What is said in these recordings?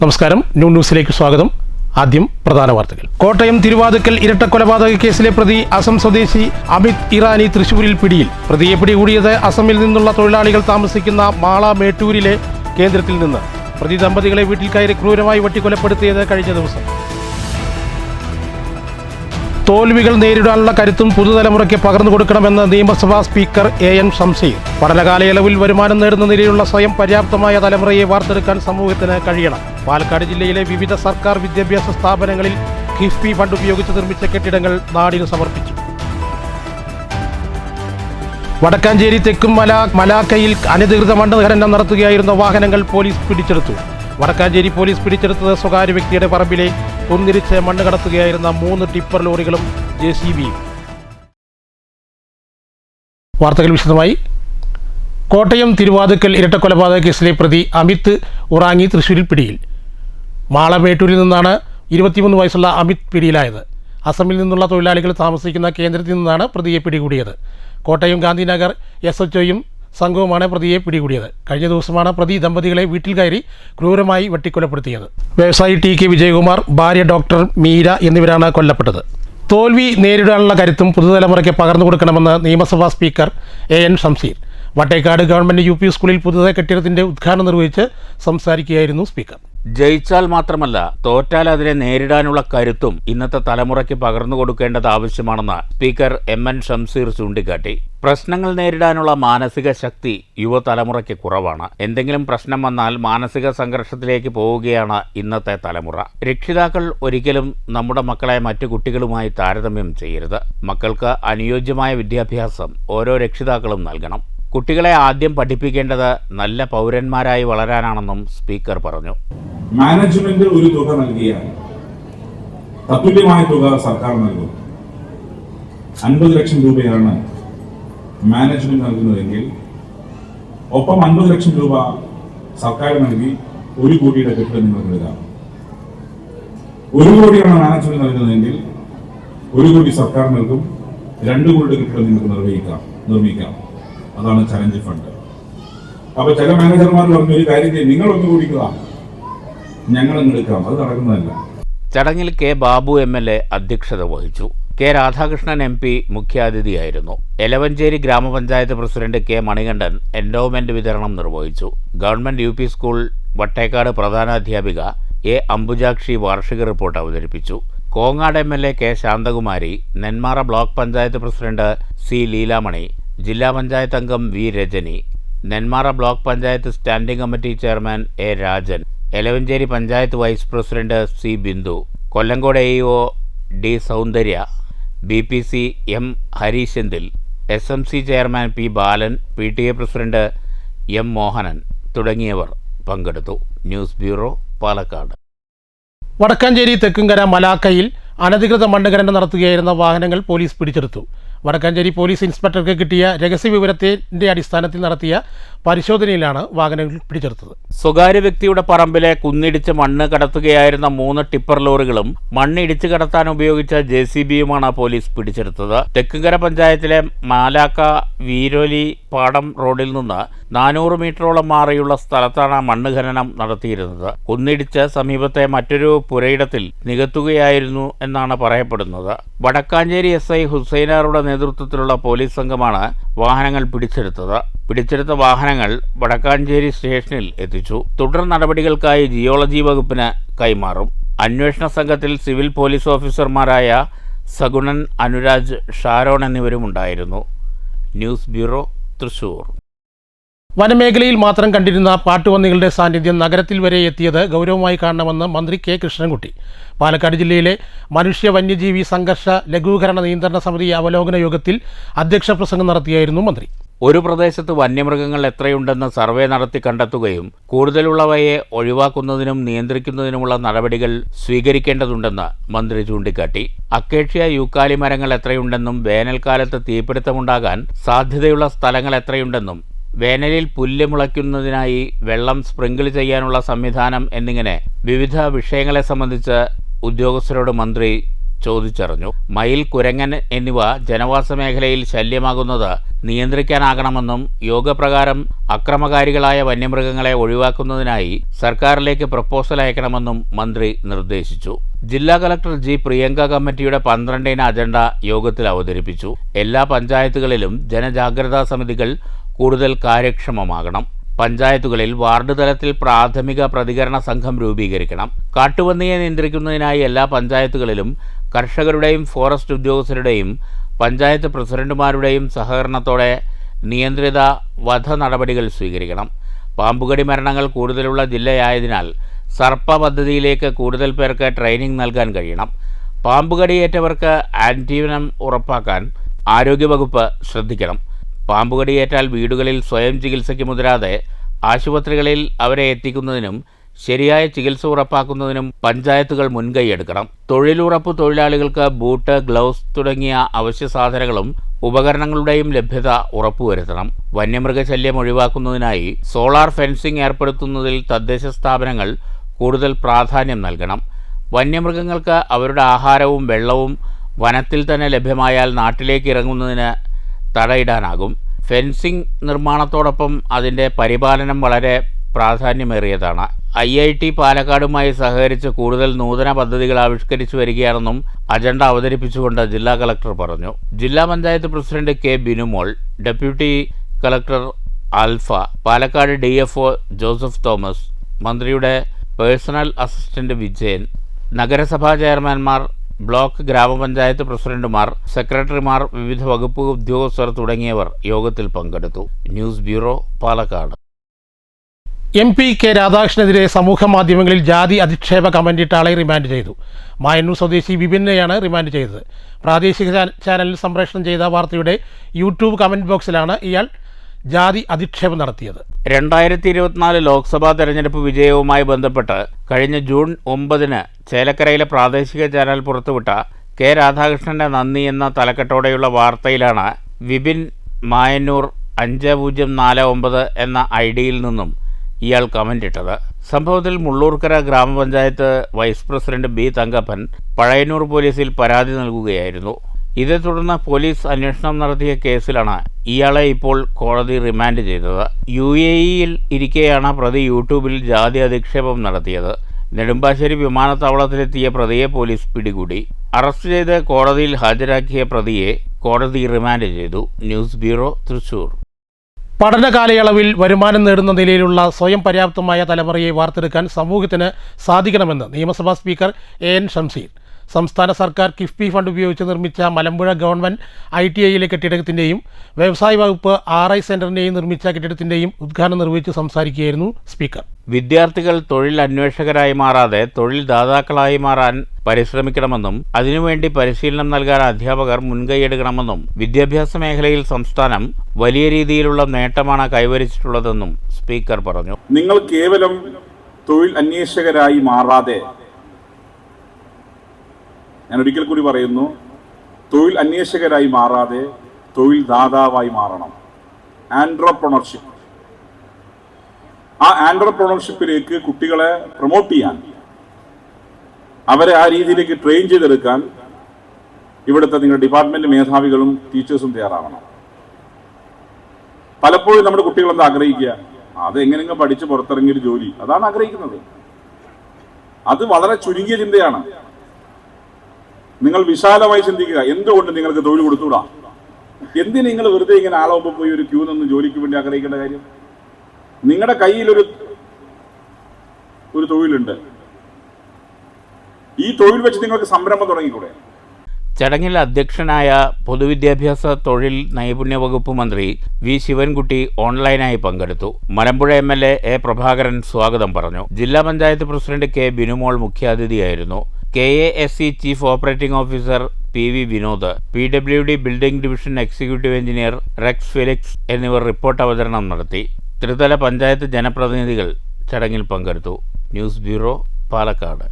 നമസ്കാരം, ന്യൂസിലേക്ക് സ്വാഗതം. ആദ്യം പ്രധാന വാർത്തകൾ. കോട്ടയം തിരുവാതുക്കൽ ഇരട്ടക്കൊലപാതക കേസിലെ പ്രതി അസം സ്വദേശി അമിത് ഇറാനി തൃശൂരിൽ പിടിയിൽ. പ്രതിയെ പിടികൂടിയത് അസമിൽ നിന്നുള്ള തൊഴിലാളികൾ താമസിക്കുന്ന മാള മേട്ടൂരിലെ കേന്ദ്രത്തിൽ നിന്ന്. പ്രതി ദമ്പതികളെ വീട്ടിൽ കയറി ക്രൂരമായി വെട്ടിക്കൊലപ്പെടുത്തിയത് കഴിഞ്ഞ ദിവസം. തോൽവികൾ നേരിടാനുള്ള കരുത്തും പുതുതലമുറയ്ക്ക് പകർന്നു കൊടുക്കണമെന്ന് നിയമസഭാ സ്പീക്കർ എൻ ഷംസീർ. പഠനകാലയളവിൽ വരുമാനം നേടുന്ന നിലയിലുള്ള സ്വയം പര്യാപ്തമായ തലമുറയെ വാർത്തെടുക്കാൻ സമൂഹത്തിന് കഴിയണം. പാലക്കാട് ജില്ലയിലെ വിവിധ സർക്കാർ വിദ്യാഭ്യാസ സ്ഥാപനങ്ങളിൽ കിഫ്ബി ഫണ്ട് ഉപയോഗിച്ച് നിർമ്മിച്ച കെട്ടിടങ്ങൾ നാടിന് സമർപ്പിച്ചു. വടക്കാഞ്ചേരി തെക്കും മലാക്കയിൽ അനധികൃത മണ്ണ് ഖനനം നടത്തുകയായിരുന്ന വാഹനങ്ങൾ പോലീസ് പിടിച്ചെടുത്തു. വടക്കാഞ്ചേരി പോലീസ് പിടിച്ചെടുത്തത് സ്വകാര്യ വ്യക്തിയുടെ പറമ്പിലെ കുന്നിരിച്ച് മണ്ണ് കടത്തുകയായിരുന്ന 3 ടിപ്പർ ലോറികളും JCBയും. വാർത്തകൾ വിശദമായി. കോട്ടയം തിരുവാതുക്കൽ ഇരട്ടക്കൊലപാതക കേസിലെ പ്രതി അമിത് ഇറാനി തൃശൂരിൽ പിടിയിൽ. മാളമേട്ടൂരിൽ നിന്നാണ് 23 വയസ്സുള്ള അമിത് പിടിയിലായത്. അസമിൽ നിന്നുള്ള തൊഴിലാളികൾ താമസിക്കുന്ന കേന്ദ്രത്തിൽ നിന്നാണ് പ്രതിയെ പിടികൂടിയത്. കോട്ടയം ഗാന്ധിനഗർ SHOയും സംഘവുമാണ് പ്രതിയെ പിടികൂടിയത്. കഴിഞ്ഞ ദിവസമാണ് പ്രതി ദമ്പതികളെ വീട്ടിൽ കയറി ക്രൂരമായി വെട്ടിക്കൊലപ്പെടുത്തിയത്. വ്യവസായി TK വിജയകുമാർ, ഭാര്യ ഡോക്ടർ മീര എന്നിവരാണ് കൊല്ലപ്പെട്ടത്. തോൽവി നേരിടാനുള്ള കരുത്തും പുതുതലമുറയ്ക്ക് പകർന്നു കൊടുക്കണമെന്ന് നിയമസഭാ speaker N Shamseer. Vattekkad government UP സ്കൂളിൽ പുതുതായി കെട്ടിടത്തിന്റെ ഉദ്ഘാടനം നിർവഹിച്ച് സംസാരിക്കുകയായിരുന്നു സ്പീക്കർ. ജയിച്ചാൽ മാത്രമല്ല, തോറ്റാൽ അതിനെ നേരിടാനുള്ള കരുത്തും ഇന്നത്തെ തലമുറയ്ക്ക് പകർന്നു കൊടുക്കേണ്ടത് ആവശ്യമാണെന്ന് സ്പീക്കർ MN ഷംസീർ ചൂണ്ടിക്കാട്ടി. പ്രശ്നങ്ങൾ നേരിടാനുള്ള മാനസിക ശക്തി യുവതലമുറയ്ക്ക് കുറവാണ്. എന്തെങ്കിലും പ്രശ്നം വന്നാൽ മാനസിക സംഘർഷത്തിലേക്ക് പോവുകയാണ് ഇന്നത്തെ തലമുറ. രക്ഷിതാക്കൾ ഒരിക്കലും നമ്മുടെ മക്കളെ മറ്റു കുട്ടികളുമായി താരതമ്യം ചെയ്യരുത്. മക്കൾക്ക് അനുയോജ്യമായ വിദ്യാഭ്യാസം ഓരോ രക്ഷിതാക്കളും നൽകണം. കുട്ടികളെ ആദ്യം പഠിപ്പിക്കേണ്ടത് നല്ല പൗരന്മാരായി വളരാനാണെന്നും സ്പീക്കർ പറഞ്ഞു. മാനേജ്മെന്റ് ഒരു തുക നൽകിയാൽ തത്തുല്യമായ തുക സർക്കാർ നൽകും. 50 ലക്ഷം രൂപയാണ് മാനേജ്മെന്റ് നൽകുന്നതെങ്കിൽ ഒപ്പം 50 ലക്ഷം രൂപ സർക്കാർ നൽകി 1 കോടിയുടെ കെട്ടിടം നിങ്ങൾക്ക് നൽകാം. 1 കോടിയാണ് മാനേജ്മെന്റ് നൽകുന്നതെങ്കിൽ 1 കോടി സർക്കാർ നൽകും. 2 കോടിയുടെ കെട്ടിടം നിങ്ങൾക്ക് നിർമ്മിക്കാം. അതാണ് ചലഞ്ച് ഫണ്ട്. അപ്പൊ ചില മാനേജർമാർ പറഞ്ഞ ഒരു കാര്യം ചെയ്യും, നിങ്ങൾ 1 കോടിക്കുക, ഞങ്ങൾ എടുക്കാം. അത് നടക്കുന്നതല്ല. ചടങ്ങിൽ K ബാബു MLA അധ്യക്ഷത വഹിച്ചു. K Radhakrishnan MP മുഖ്യാതിഥിയായിരുന്നു. എലവഞ്ചേരി ഗ്രാമപഞ്ചായത്ത് പ്രസിഡന്റ് K മണികണ്ഠൻ എൻഡോവ്മെന്റ് വിതരണം നിർവഹിച്ചു. ഗവൺമെന്റ് UP സ്കൂൾ വട്ടേക്കാട് പ്രധാനാധ്യാപിക A അംബുജാക്ഷി വാർഷിക റിപ്പോർട്ട് അവതരിപ്പിച്ചു. Kongad MLA K Santhakumari, Nenmara block panchayat president C Leelamani, ജില്ലാ പഞ്ചായത്ത് അംഗം V Rajani, Nenmara block panchayat standing committee chairman A Rajan, Elavancheri panchayat vice president C Bindu, Kollengode AEO D Soundarya, BPC M Harisenthil, SMC chairman P Balan, PTA president M Mohanan തുടങ്ങിയവർ പങ്കെടുത്തു. News bureau, Palakkad. Vadakkanchery Thekkumkara മലാക്കയിൽ അനധികൃത മണ്ണ് ഖനനം നടത്തുകയായിരുന്ന വാഹനങ്ങൾ പോലീസ് പിടിച്ചെടുത്തു. വടക്കാഞ്ചേരി പോലീസ് ഇൻസ്പെക്ടർക്ക് കിട്ടിയ രഹസ്യവിവരത്തിന്റെ അടിസ്ഥാനത്തിൽ നടത്തിയ പരിശോധനയിലാണ് വാഹനങ്ങൾ പിടിച്ചെടുത്തത്. സ്വകാര്യ വ്യക്തിയുടെ പറമ്പിലെ കുന്നിടിച്ച് മണ്ണ് കടത്തുകയായിരുന്ന 3 ടിപ്പർ ലോറികളും മണ്ണ് ഇടിച്ചു കടത്താൻ ഉപയോഗിച്ച JCBയുമാണ് പോലീസ് പിടിച്ചെടുത്തത്. തെക്കുംകര പഞ്ചായത്തിലെ മാലാക്ക വീരോലി പാടം റോഡിൽ നിന്ന് 400 മീറ്ററോളം മാറിയുള്ള സ്ഥലത്താണ് മണ്ണ് ഖനനം നടത്തിയിരുന്നത്. കുന്നിടിച്ച് സമീപത്തെ മറ്റൊരു പുരയിടത്തിൽ നികത്തുകയായിരുന്നു എന്നാണ് പറയപ്പെടുന്നത്. വടക്കാഞ്ചേരി SI ഹുസൈനാറുടെ നേതൃത്വത്തിലുള്ള പോലീസ് സംഘമാണ് വാഹനങ്ങൾ പിടിച്ചെടുത്തത്. പിടിച്ചെടുത്ത വാഹനങ്ങൾ വടക്കാഞ്ചേരി സ്റ്റേഷനിൽ എത്തിച്ചു. തുടർ നടപടികൾക്കായി ജിയോളജി വകുപ്പിന് കൈമാറും. അന്വേഷണ സംഘത്തിൽ സിവിൽ പോലീസ് ഓഫീസർമാരായ സഗുണൻ, അനുരാജ്, ഷാരോൺ എന്നിവരും ഉണ്ടായിരുന്നു. News bureau, Thrissur. വനമേഖലയിൽ മാത്രം കണ്ടിരുന്ന പാട്ടുപന്നികളുടെ സാന്നിധ്യം നഗരത്തിൽ വരെ എത്തിയത് ഗൗരവമായി കാണണമെന്ന് മന്ത്രി K കൃഷ്ണൻകുട്ടി. പാലക്കാട് ജില്ലയിലെ മനുഷ്യ വന്യജീവി സംഘർഷ ലഘൂകരണ നിയന്ത്രണ സമിതി അവലോകന യോഗത്തിൽ അധ്യക്ഷ പ്രസംഗം നടത്തിയായിരുന്നു മന്ത്രി. ഒരു പ്രദേശത്ത് വന്യമൃഗങ്ങൾ എത്രയുണ്ടെന്ന് സർവേ നടത്തി കണ്ടെത്തുകയും കൂടുതലുള്ളവയെ ഒഴിവാക്കുന്നതിനും നിയന്ത്രിക്കുന്നതിനുമുള്ള നടപടികൾ സ്വീകരിക്കേണ്ടതുണ്ടെന്ന് മന്ത്രി ചൂണ്ടിക്കാട്ടി. അക്കേഷ്യ, യൂക്കാലി മരങ്ങൾ എത്രയുണ്ടെന്നും വേനൽക്കാലത്ത് തീപിടുത്തമുണ്ടാകാൻ സാധ്യതയുള്ള സ്ഥലങ്ങൾ എത്രയുണ്ടെന്നും വേനലിൽ പുല്ല് മുളയ്ക്കുന്നതിനായി വെള്ളം സ്പ്രിങ്കിൾ ചെയ്യാനുള്ള സംവിധാനം എന്നിങ്ങനെ വിവിധ വിഷയങ്ങളെ സംബന്ധിച്ച് ഉദ്യോഗസ്ഥരോട് മന്ത്രി ചോദിച്ചറിഞ്ഞു. മയിൽ, കുരങ്ങൻ എന്നിവ ജനവാസ മേഖലയിൽ ശല്യമാകുന്നത് നിയന്ത്രിക്കാനാകണമെന്നും യോഗപ്രകാരം അക്രമകാരികളായ വന്യമൃഗങ്ങളെ ഒഴിവാക്കുന്നതിനായി സർക്കാരിലേക്ക് പ്രപ്പോസൽ അയക്കണമെന്നും മന്ത്രി നിർദ്ദേശിച്ചു. ജില്ലാ കളക്ടർ ജി. പ്രിയങ്ക കമ്മിറ്റിയുടെ 12 അജണ്ട യോഗത്തിൽ അവതരിപ്പിച്ചു. എല്ലാ പഞ്ചായത്തുകളിലും ജനജാഗ്രതാ സമിതികൾ കൂടുതൽ കാര്യക്ഷമമാകണം. പഞ്ചായത്തുകളിൽ വാർഡ് തലത്തിൽ പ്രാഥമിക പ്രതികരണ സംഘം രൂപീകരിക്കണം. കാട്ടുപന്നിയെ നിയന്ത്രിക്കുന്നതിനായി എല്ലാ പഞ്ചായത്തുകളിലും കർഷകരുടെയും ഫോറസ്റ്റ് ഉദ്യോഗസ്ഥരുടെയും പഞ്ചായത്ത് പ്രസിഡന്റുമാരുടെയും സഹകരണത്തോടെ നിയന്ത്രിത വധ നടപടികൾ സ്വീകരിക്കണം. പാമ്പുകടി മരണങ്ങൾ കൂടുതലുള്ള ജില്ലയായതിനാൽ സർപ്പ പദ്ധതിയിലേക്ക് കൂടുതൽ പേർക്ക് ട്രെയിനിംഗ് നൽകാൻ കഴിയണം. പാമ്പുകടിയേറ്റവർക്ക് ആൻറ്റിവനം ഉറപ്പാക്കാൻ ആരോഗ്യവകുപ്പ് ശ്രദ്ധിക്കണം. പാമ്പുകടിയേറ്റാൽ വീടുകളിൽ സ്വയം ചികിത്സയ്ക്ക് മുതിരാതെ ആശുപത്രികളിൽ അവരെ എത്തിക്കുന്നതിനും ശരിയായ ചികിത്സ ഉറപ്പാക്കുന്നതിനും പഞ്ചായത്തുകൾ മുൻകൈയെടുക്കണം. തൊഴിലുറപ്പ് തൊഴിലാളികൾക്ക് ബൂട്ട്, ഗ്ലൗസ് തുടങ്ങിയ അവശ്യ സാധനങ്ങളും ഉപകരണങ്ങളുടെയും ലഭ്യത ഉറപ്പുവരുത്തണം. വന്യമൃഗശല്യം ഒഴിവാക്കുന്നതിനായി സോളാർ ഫെൻസിംഗ് ഏർപ്പെടുത്തുന്നതിൽ തദ്ദേശ സ്ഥാപനങ്ങൾ കൂടുതൽ പ്രാധാന്യം നൽകണം. വന്യമൃഗങ്ങൾക്ക് അവരുടെ ആഹാരവും വെള്ളവും വനത്തിൽ തന്നെ ലഭ്യമായാൽ നാട്ടിലേക്ക് ഇറങ്ങുന്നതിന് തടയിടാനാകും. ഫെൻസിംഗ് നിർമ്മാണത്തോടൊപ്പം അതിൻ്റെ പരിപാലനം വളരെ പ്രാധാന്യമേറിയതാണ്. IIT പാലക്കാടുമായി സഹകരിച്ച് കൂടുതൽ നൂതന പദ്ധതികൾ ആവിഷ്കരിച്ചു വരികയാണെന്നും അജണ്ട അവതരിപ്പിച്ചുകൊണ്ട് ജില്ലാ കളക്ടർ പറഞ്ഞു. ജില്ലാ panchayat president K. Binumol, deputy collector alpha, Palakkad DFO Joseph Thomas, മന്ത്രിയുടെ പേഴ്സണൽ അസിസ്റ്റന്റ് വിജയൻ, നഗരസഭാ ചെയർമാൻമാർ, ബ്ലോക്ക് ഗ്രാമപഞ്ചായത്ത് പ്രസിഡന്റുമാർ, സെക്രട്ടറിമാർ, വിവിധ വകുപ്പ് ഉദ്യോഗസ്ഥർ തുടങ്ങിയവർ യോഗത്തിൽ പങ്കെടുത്തു. News bureau, Palakkad. MP K രാധാകൃഷ്ണനെതിരെ സമൂഹ മാധ്യമങ്ങളിൽ ജാതി അധിക്ഷേപ കമന്റിട്ട ആളെ റിമാൻഡ് ചെയ്തു. മായന്നൂർ സ്വദേശി വിപിനെയാണ് റിമാൻഡ് ചെയ്തത്. പ്രാദേശിക ചാനലിൽ സംപ്രേഷണം ചെയ്ത വാർത്തയുടെ YouTube കമന്റ് ബോക്സിലാണ് ഇയാൾ ജാതി അധിക്ഷേപം നടത്തിയത്. 2024 ലോക്സഭാ തെരഞ്ഞെടുപ്പ് വിജയവുമായി ബന്ധപ്പെട്ട് കഴിഞ്ഞ ജൂൺ 9 ചേലക്കരയിലെ പ്രാദേശിക ചാനൽ പുറത്തുവിട്ട കെ രാധാകൃഷ്ണന്റെ നന്ദി എന്ന തലക്കെട്ടോടെയുള്ള വാർത്തയിലാണ് വിപിൻ മായന്നൂർ 5049 എന്ന ഐഡിയിൽ നിന്നും ഇയാൾ കമന്റിട്ടത്. സംഭവത്തിൽ മുള്ളൂർക്കര ഗ്രാമപഞ്ചായത്ത് vice president B. Thankappan Pazhayannur പോലീസിൽ പരാതി നൽകുകയായിരുന്നു. ഇതേ തുടർന്ന് പോലീസ് അന്വേഷണം നടത്തിയ കേസിലാണ് ഇയാളെ ഇപ്പോൾ കോടതി റിമാൻഡ് ചെയ്തത്. UAE-യിൽ ഇരിക്കെയാണ് പ്രതി യൂട്യൂബിൽ ജാതി അധിക്ഷേപം നടത്തിയത്. നെടുമ്പാശ്ശേരി വിമാനത്താവളത്തിലെത്തിയ പ്രതിയെ പോലീസ് പിടികൂടി. അറസ്റ്റ് ചെയ്ത് കോടതിയിൽ ഹാജരാക്കിയ പ്രതിയെ കോടതി റിമാൻഡ് ചെയ്തു. News bureau, Thrissur. പഠന കാലയളവിൽ വരുമാനം നേടുന്ന നിലയിലുള്ള സ്വയം പര്യാപ്തമായ തലമുറയെ വാർത്തെടുക്കാൻ സമൂഹത്തിന് സാധിക്കണമെന്ന് നിയമസഭാ സ്പീക്കർ AN ഷംസീർ. സംസ്ഥാന സർക്കാർ കിഫ്ബി ഫണ്ട് ഉപയോഗിച്ച് നിർമ്മിച്ച മലമ്പുഴ ഗവൺമെൻറ് ITIയിലെ കെട്ടിടത്തിൻ്റെയും വ്യവസായ വകുപ്പ് RI സെൻ്ററിൻ്റെയും നിർമ്മിച്ച കെട്ടിടത്തിൻ്റെയും ഉദ്ഘാടനം നിർവഹിച്ച് സംസാരിക്കുകയായിരുന്നു സ്പീക്കർ. വിദ്യാർത്ഥികൾ തൊഴിൽ അന്വേഷകരായി മാറാതെ തൊഴിൽ ദാതാക്കളായി മാറാൻ പരിശ്രമിക്കണമെന്നും അതിനുവേണ്ടി പരിശീലനം നൽകാൻ അധ്യാപകർ മുൻകൈയെടുക്കണമെന്നും വിദ്യാഭ്യാസ മേഖലയിൽ സംസ്ഥാനം വലിയ രീതിയിലുള്ള നേട്ടമാണ് കൈവരിച്ചിട്ടുള്ളതെന്നും സ്പീക്കർ പറഞ്ഞു. നിങ്ങൾ കേവലം തൊഴിൽ അന്വേഷകരായി മാറാതെ, ഞാൻ ഒരിക്കൽ കൂടി പറയുന്നു, തൊഴിൽ അന്വേഷകരായി മാറാതെ തൊഴിൽ ദാതാവായി മാറണം. ആൻട്രപ്രണർഷിപ്പ്. ആ ആൻട്രപ്രണർഷിപ്പിലേക്ക് കുട്ടികളെ പ്രൊമോട്ട് ചെയ്യാൻ, അവരെ ആ രീതിയിലേക്ക് ട്രെയിൻ ചെയ്തെടുക്കാൻ ഇവിടുത്തെ നിങ്ങളുടെ ഡിപ്പാർട്ട്മെന്റ് മേധാവികളും ടീച്ചേഴ്സും തയ്യാറാവണം. പലപ്പോഴും നമ്മുടെ കുട്ടികൾ എന്താ ആഗ്രഹിക്കുക? അത് എങ്ങനെയെങ്കിലും പഠിച്ച് പുറത്തിറങ്ങിയൊരു ജോലി, അതാണ് ആഗ്രഹിക്കുന്നത്. അത് വളരെ ചുരുങ്ങിയ ചിന്തയാണ്. നിങ്ങൾ വിശാലമായി ചിന്തിക്കുക. എന്തുകൊണ്ട് നിങ്ങൾക്ക് തൊഴിൽ കൊടുത്തുകൂടാ? എന്തിന് നിങ്ങൾ വെറുതെ ഇങ്ങനെ ആളാവുമ്പോൾ പോയി ഒരു ക്യൂ നിന്ന് ജോലിക്ക് വേണ്ടി ആഗ്രഹിക്കേണ്ട കാര്യം? നിങ്ങളുടെ കയ്യിൽ ഒരു തൊഴിലുണ്ട്. ഈ തൊഴിൽ വെച്ച് നിങ്ങൾക്ക് സംരംഭം തുടങ്ങിക്കൂടെ? ചടങ്ങിൽ അധ്യക്ഷനായ പൊതുവിദ്യാഭ്യാസ തൊഴിൽ നൈപുണ്യ വകുപ്പ് മന്ത്രി V. ശിവൻകുട്ടി ഓൺലൈനായി പങ്കെടുത്തു. Malampuzha MLA A. പ്രഭാകരൻ സ്വാഗതം പറഞ്ഞു. ജില്ലാ പഞ്ചായത്ത് പ്രസിഡന്റ് K. ബിനുമോൾ മുഖ്യാതിഥിയായിരുന്നു. KASE chief operating officer PV Vinod, PWD building division executive engineer Rex Felix എന്നിവർ റിപ്പോർട്ട് അവതരണം നടത്തി. ത്രിതല പഞ്ചായത്ത് ജനപ്രതിനിധികൾ ചടങ്ങിൽ പങ്കെടുത്തു. News bureau, Palakkad.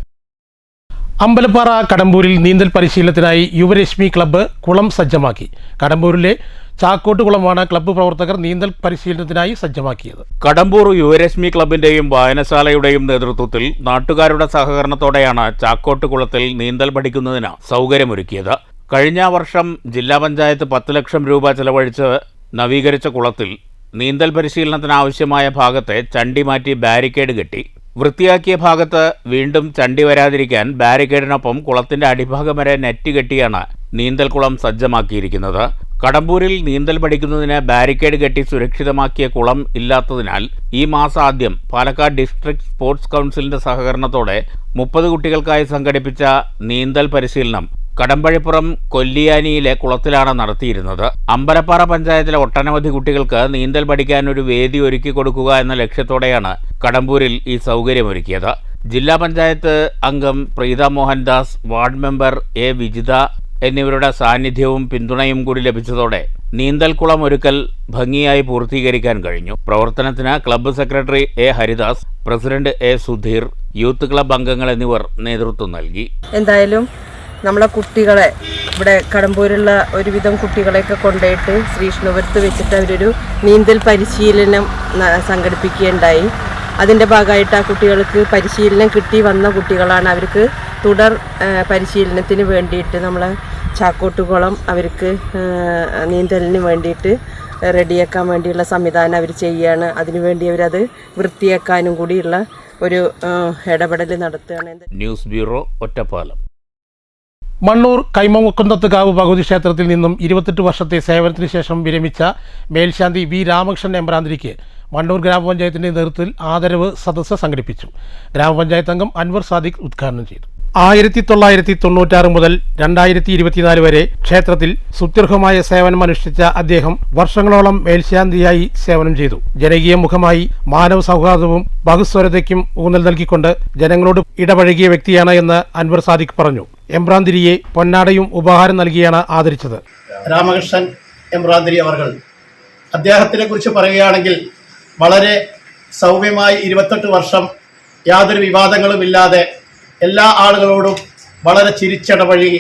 അമ്പലപ്പാറ കടമ്പൂരിൽ നീന്തൽ പരിശീലനത്തിനായി യുവരശ്മി ക്ലബ്ബ് കുളം സജ്ജമാക്കി. കടമ്പൂരിലെ ചാക്കോട്ടുകുളമാണ് ക്ലബ്ബ് പ്രവർത്തകർ നീന്തൽ പരിശീലനത്തിനായി സജ്ജമാക്കിയത്. കടമ്പൂർ യുവരശ്മി ക്ലബിന്റെയും വായനശാലയുടെയും നേതൃത്വത്തിൽ നാട്ടുകാരുടെ സഹകരണത്തോടെയാണ് ചാക്കോട്ടുകുളത്തിൽ നീന്തൽ പഠിക്കുന്നതിന് സൗകര്യമൊരുക്കിയത്. കഴിഞ്ഞ വർഷം ജില്ലാ പഞ്ചായത്ത് 10 ലക്ഷം രൂപ ചെലവഴിച്ച് നവീകരിച്ച കുളത്തിൽ നീന്തൽ പരിശീലനത്തിനാവശ്യമായ ഭാഗത്തെ ചണ്ടി മാറ്റി ബാരിക്കേഡ് കെട്ടി. വൃത്തിയാക്കിയ ഭാഗത്ത് വീണ്ടും ചണ്ടി വരാതിരിക്കാൻ ബാരിക്കേഡിനൊപ്പം കുളത്തിന്റെ അടിഭാഗം വരെ നെറ്റ് കെട്ടിയാണ് നീന്തൽക്കുളം സജ്ജമാക്കിയിരിക്കുന്നത്. കടമ്പൂരിൽ നീന്തൽ പഠിക്കുന്നതിന് ബാരിക്കേഡ് കെട്ടി സുരക്ഷിതമാക്കിയ കുളം ഇല്ലാത്തതിനാൽ ഈ മാസം ആദ്യം പാലക്കാട് ഡിസ്ട്രിക്ട് സ്പോർട്സ് കൗൺസിലിന്റെ സഹകരണത്തോടെ 30 കുട്ടികൾക്കായി സംഘടിപ്പിച്ച നീന്തൽ പരിശീലനം കടമ്പഴിപ്പുറം കൊല്ലിയാനിയിലെ കുളത്തിലാണ് നടത്തിയിരുന്നത്. അമ്പലപ്പാറ പഞ്ചായത്തിലെ ഒട്ടനവധി കുട്ടികൾക്ക് നീന്തൽ പഠിക്കാൻ ഒരു വേദി ഒരുക്കി കൊടുക്കുക എന്ന ലക്ഷ്യത്തോടെയാണ് കടമ്പൂരിൽ ഈ സൗകര്യമൊരുക്കിയത്. ജില്ലാ പഞ്ചായത്ത് അംഗം Preetha Mohandas, ward member A Vijitha എന്നിവരുടെ സാന്നിധ്യവും പിന്തുണയും കൂടി ലഭിച്ചതോടെ നീന്തൽക്കുളം ഒരുക്കൽ ഭംഗിയായി പൂർത്തീകരിക്കാൻ കഴിഞ്ഞു. പ്രവർത്തനത്തിന് club secretary A Haridas, president A Sudheer, youth club അംഗങ്ങൾ എന്നിവർ നേതൃത്വം നൽകി. എന്തായാലും നമ്മളെ കുട്ടികളെ ഇവിടെ കടമ്പൂരുള്ള ഒരുവിധം കുട്ടികളെയൊക്കെ കൊണ്ടുപോയിട്ട് ശ്രീകൃഷ്ണപുരത്ത് വെച്ചിട്ട് അവരൊരു നീന്തൽ പരിശീലനം സംഘടിപ്പിക്കുകയുണ്ടായി. അതിൻ്റെ ഭാഗമായിട്ട് ആ കുട്ടികൾക്ക് പരിശീലനം കിട്ടി വന്ന കുട്ടികളാണ്. അവർക്ക് തുടർ പരിശീലനത്തിന് വേണ്ടിയിട്ട് നമ്മളെ ചാക്കോട്ടുകുളം അവർക്ക് നീന്തലിന് വേണ്ടിയിട്ട് റെഡിയാക്കാൻ വേണ്ടിയുള്ള സംവിധാനം അവർ ചെയ്യുകയാണ്. അതിനുവേണ്ടി അവരത് വൃത്തിയാക്കാനും കൂടിയുള്ള ഒരു ഇടപെടൽ നടത്തുകയാണ്. News bureau, Ottapalam. മണ്ണൂർ കൈമമുക്കുന്നത്തുകാവ് ഭഗവതി ക്ഷേത്രത്തിൽ നിന്നും 28 വർഷത്തെ സേവനത്തിന് ശേഷം വിരമിച്ച മേൽശാന്തി വി രാമകൃഷ്ണൻ എമ്പ്രാന്തിരിക്ക് മണ്ണൂർ ഗ്രാമപഞ്ചായത്തിന്റെ നേതൃത്വത്തിൽ ആദരവ് സദസ്സ് സംഘടിപ്പിച്ചു. ഗ്രാമപഞ്ചായത്ത് അംഗം അൻവർ സാദിഖ് ഉദ്ഘാടനം ചെയ്തു. 1996 മുതൽ 2024 വരെ ക്ഷേത്രത്തിൽ സുത്യർഹമായ സേവനമനുഷ്ഠിച്ച അദ്ദേഹം വർഷങ്ങളോളം മേൽശാന്തിയായി സേവനം ചെയ്തു. ജനകീയ മുഖമായി മാനവ സൗഹാർദ്ദവും ബഹുസ്വരതയ്ക്കും ഊന്നൽ നൽകിക്കൊണ്ട് ജനങ്ങളോട് ഇടപഴകിയ വ്യക്തിയാണ് എന്ന് അൻവർ സാദിഖ് പറഞ്ഞു. എമ്പ്രാന്തിരിയെ പൊന്നാടയും ഉപഹാരം നൽകിയാണ് ആദരിച്ചത്. രാമകൃഷ്ണൻ എമ്പ്രാന്തിരി അവർ അദ്ദേഹത്തിനെ കുറിച്ച് പറയുകയാണെങ്കിൽ വളരെ സൗമ്യമായി 28 വർഷം യാതൊരു വിവാദങ്ങളുമില്ലാതെ എല്ലാ ആളുകളോടും വളരെ ചിരിച്ചിടപഴകി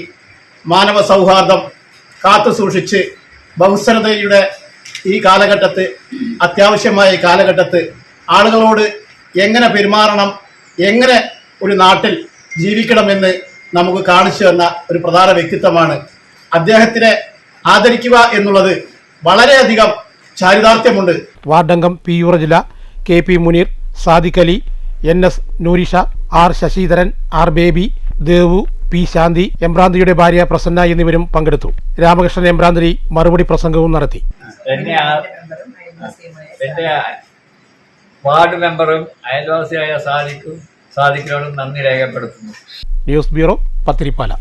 മാനവ സൗഹാർദ്ദം കാത്തു സൂക്ഷിച്ച് ബഹുസ്വരതയുടെ ഈ കാലഘട്ടത്ത്, അത്യാവശ്യമായ ഈ കാലഘട്ടത്ത് ആളുകളോട് എങ്ങനെ പെരുമാറണം, എങ്ങനെ ഒരു നാട്ടിൽ ജീവിക്കണമെന്ന് നമുക്ക് കാണിച്ചു തന്ന ഒരു പ്രധാന വ്യക്തിത്വമാണ്. അദ്ദേഹത്തിനെ ആദരിക്കുക എന്നുള്ളത് വളരെയധികം ചാരിതാർത്ഥ്യമുണ്ട്. വാർഡംഗം പി യുറജില, K P Munir, Sadiq Ali, NS നൂരിഷ, R Sasidharan, R Baby, Devu, P Shanthi, എമ്പ്രാന്തിരിയുടെ ഭാര്യ പ്രസന്ന എന്നിവരും പങ്കെടുത്തു. രാമകൃഷ്ണൻ എമ്പ്രാന്തിരി മറുപടി പ്രസംഗവും നടത്തി. വാർഡ് മെമ്പറും അയൽവാസിയായ സാദിഖിനോടും നന്ദി രേഖപ്പെടുത്തുന്നു. News bureau, Pathirippala.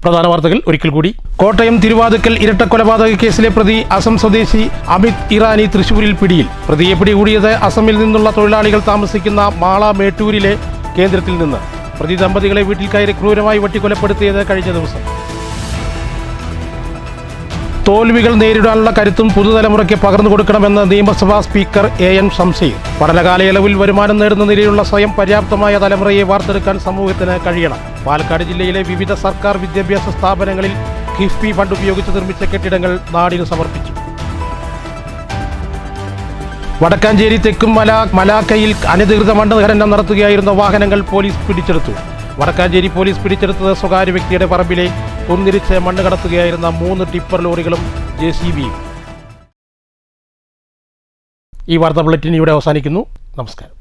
പ്രധാന വാർത്തകൾ ഒരിക്കൽ കൂടി. കോട്ടയം തിരുവാതുക്കൽ ഇരട്ടക്കൊലപാതക കേസിലെ പ്രതി അസം സ്വദേശി അമിത് ഇറാനി തൃശൂരിൽ പിടിയിൽ. പ്രതിയെ പിടികൂടിയത് അസമിൽ നിന്നുള്ള തൊഴിലാളികൾ താമസിക്കുന്ന മാള മേട്ടൂരിലെ കേന്ദ്രത്തിൽ നിന്ന്. പ്രതി ദമ്പതികളെ വീട്ടിൽ കയറി ക്രൂരമായി വെട്ടിക്കൊലപ്പെടുത്തിയത് കഴിഞ്ഞ ദിവസം. തോൽവികൾ നേരിടാനുള്ള കരുത്തും പുതുതലമുറയ്ക്ക് പകർന്നു കൊടുക്കണമെന്ന് നിയമസഭാ സ്പീക്കർ AN ഷംസീർ. പഠനകാലയളവിൽ വരുമാനം നേടുന്ന നിലയിലുള്ള സ്വയം പര്യാപ്തമായ തലമുറയെ വാർത്തെടുക്കാൻ സമൂഹത്തിന് കഴിയണം. പാലക്കാട് ജില്ലയിലെ വിവിധ സർക്കാർ വിദ്യാഭ്യാസ സ്ഥാപനങ്ങളിൽ കിഫ്ബി ഫണ്ട് ഉപയോഗിച്ച് നിർമ്മിച്ച കെട്ടിടങ്ങൾ നാടിന് സമർപ്പിച്ചു. വടക്കാഞ്ചേരി തെക്കും മലാക്കയിൽ അനധികൃത മണ്ണ് ഖനനം നടത്തുകയായിരുന്ന വാഹനങ്ങൾ പോലീസ് പിടിച്ചെടുത്തു. വടക്കാഞ്ചേരി പോലീസ് പിടിച്ചെടുത്തത് സ്വകാര്യ വ്യക്തിയുടെ പറമ്പിലെ കുന്നിരിച്ച് മണ്ണ് കടത്തുകയായിരുന്ന 3 ടിപ്പർ ലോറികളും JCBയും. ഈ വാർത്താ ബുള്ളറ്റിൻ ഇവിടെ അവസാനിക്കുന്നു. നമസ്കാരം.